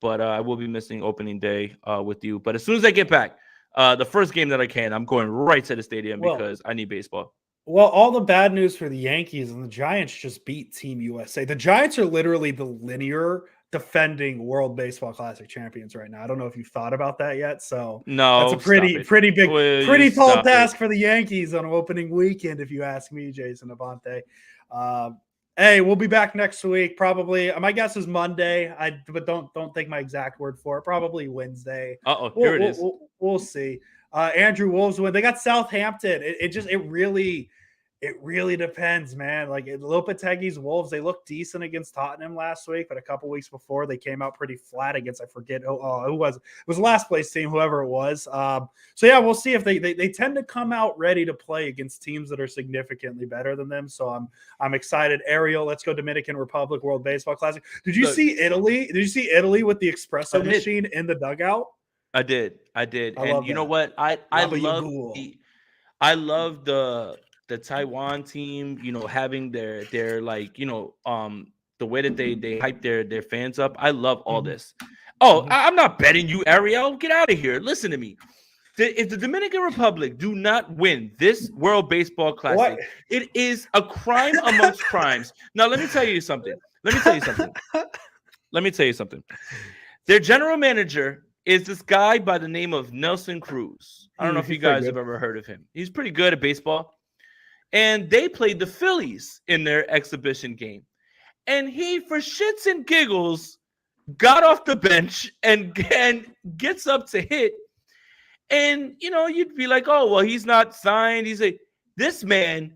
But I will be missing opening day with you. But as soon as I get back, The first game that I can, I'm going right to the stadium Well, because I need baseball. Well, all the bad news for the Yankees and the Giants just beat Team USA. The Giants are literally the linear defending World Baseball Classic champions right now. I don't know if you've thought about that yet. So that's a No, stop it. Will you pretty tall stop it? task for the Yankees on opening weekend, if you ask me, Jason Avante. Hey, we'll be back next week. Probably, my guess is Monday. But don't take my exact word for it. Probably Wednesday. Here it is. We'll see. Andrew Wolves win. They got Southampton. It really depends, man. Like Lopetegui's Wolves, they looked decent against Tottenham last week, but a couple weeks before they came out pretty flat against, I forget who was. It was the last place team, whoever it was. So yeah, we'll see if they tend to come out ready to play against teams that are significantly better than them. So I'm excited. Ariel, let's go Dominican Republic World Baseball Classic. Did you see Italy? Did you see Italy with the espresso machine in the dugout? I did. And you know what? I love the Taiwan team, having their like, the way that they hype their fans up. I love all this. Oh, I'm not betting you, Ariel. Get out of here. Listen to me. If the Dominican Republic do not win this World Baseball Classic, it is a crime amongst crimes. Now, let me tell you something. Their general manager is this guy by the name of Nelson Cruz. I don't know if you guys have ever heard of him. He's pretty good at baseball. And they played the Phillies in their exhibition game. And he, for shits and giggles, got off the bench and gets up to hit. And, you'd be like, oh, well, he's not signed. This man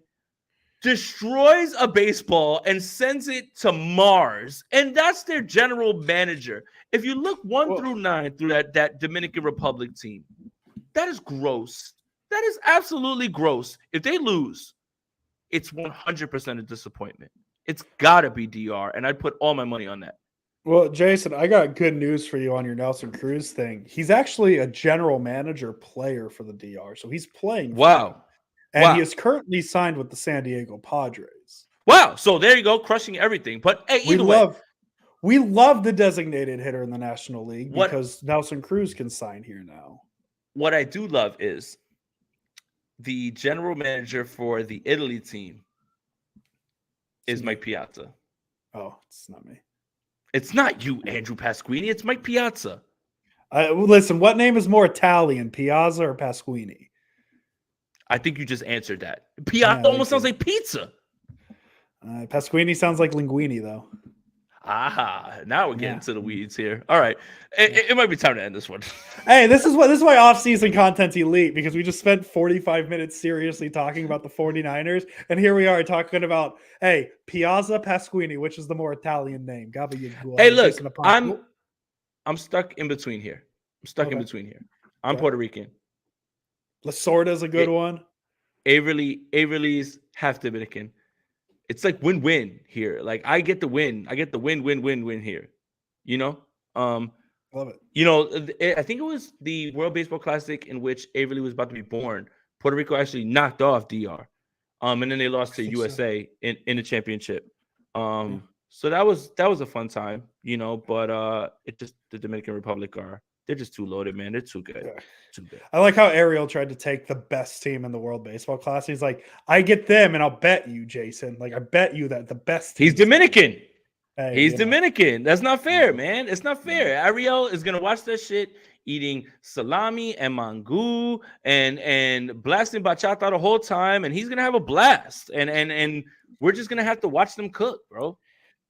destroys a baseball and sends it to Mars. And that's their general manager. If you look 1 through 9 through that Dominican Republic team, that is gross. That is absolutely gross. If they lose, it's 100% a disappointment. It's got to be DR, and I'd put all my money on that. Well, Jason, I got good news for you on your Nelson Cruz thing. He's actually a general manager player for the DR, so he's playing. Wow. And he is currently signed with the San Diego Padres. Wow. So there you go, crushing everything. But hey, we love the designated hitter in the National League because Nelson Cruz can sign here now. What I do love is the general manager for the Italy team is Mike Piazza. Oh, it's not me. It's not you, Andrew Pasquini. It's Mike Piazza. Listen, what name is more Italian, Piazza or Pasquini? I think you just answered that. Piazza almost sounds like pizza. Pasquini sounds like linguine, though. Aha! Now we're getting to the weeds here. All right, it might be time to end this one. Hey, this is why off-season content's elite, because we just spent 45 minutes seriously talking about the 49ers, and here we are talking about Piazza Pasquini, which is the more Italian name. Hey, look, I'm stuck in between here. I'm Puerto Rican. Lasorda's a good one. Averly's half Dominican. It's like win-win here. Like I get the win. I get the win here. Love it. I think it was the World Baseball Classic in which Averly was about to be born. Puerto Rico actually knocked off DR. And then they lost to USA in the championship. So that was a fun time, but the Dominican Republic they're just too loaded, man. They're too good. Yeah. Too good. I like how Ariel tried to take the best team in the World Baseball Classic. He's like, I get them, and I'll bet you, Jason. Like, I bet you that the best team. He's Dominican. He's Dominican. That's not fair, man. It's not fair. Ariel is gonna watch that shit eating salami and mango and blasting bachata the whole time, and he's gonna have a blast. And we're just gonna have to watch them cook, bro.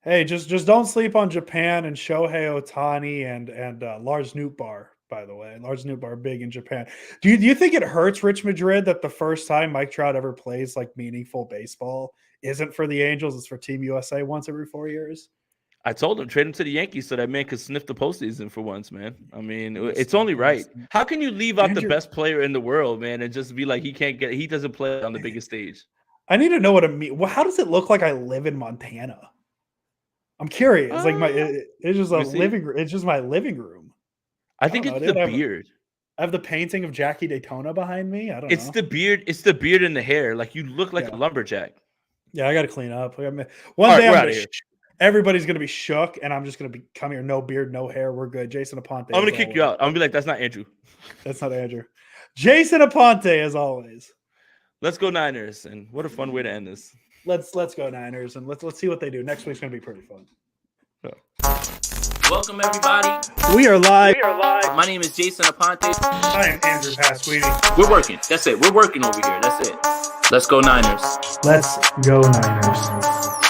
Hey, just don't sleep on Japan and Shohei Ohtani and Lars Nootbaar, by the way. Lars Nootbaar big in Japan. Do you think it hurts Rich Madrid that the first time Mike Trout ever plays like meaningful baseball isn't for the Angels, it's for Team USA once every 4 years? I told him trade him to the Yankees so that man could sniff the postseason for once, man. I mean, it's only right. How can you leave out the best player in the world, man, and just be like he doesn't play on the biggest stage? I need to know what it means. Well, how does it look like I live in Montana? I'm curious. It's just a living room. It's just my living room. I think it's the beard. I have the painting of Jackie Daytona behind me. I don't know. It's the beard. It's the beard and the hair. Like you look like a lumberjack. Yeah, I got to clean up. One Everybody's going to be shook, and I'm just going to come here, no beard, no hair. We're good. Jason Aponte. I'm going to kick you out. I'm going to be like, that's not Andrew. That's not Andrew. Jason Aponte, as always. Let's go Niners, and what a fun way to end this. Let's go Niners, and let's see what they do. Next week's going to be pretty fun. Welcome, everybody. We are live. My name is Jason Aponte. I am Andrew Pasquini. We're working. That's it. We're working over here. That's it. Let's go Niners. Let's go Niners.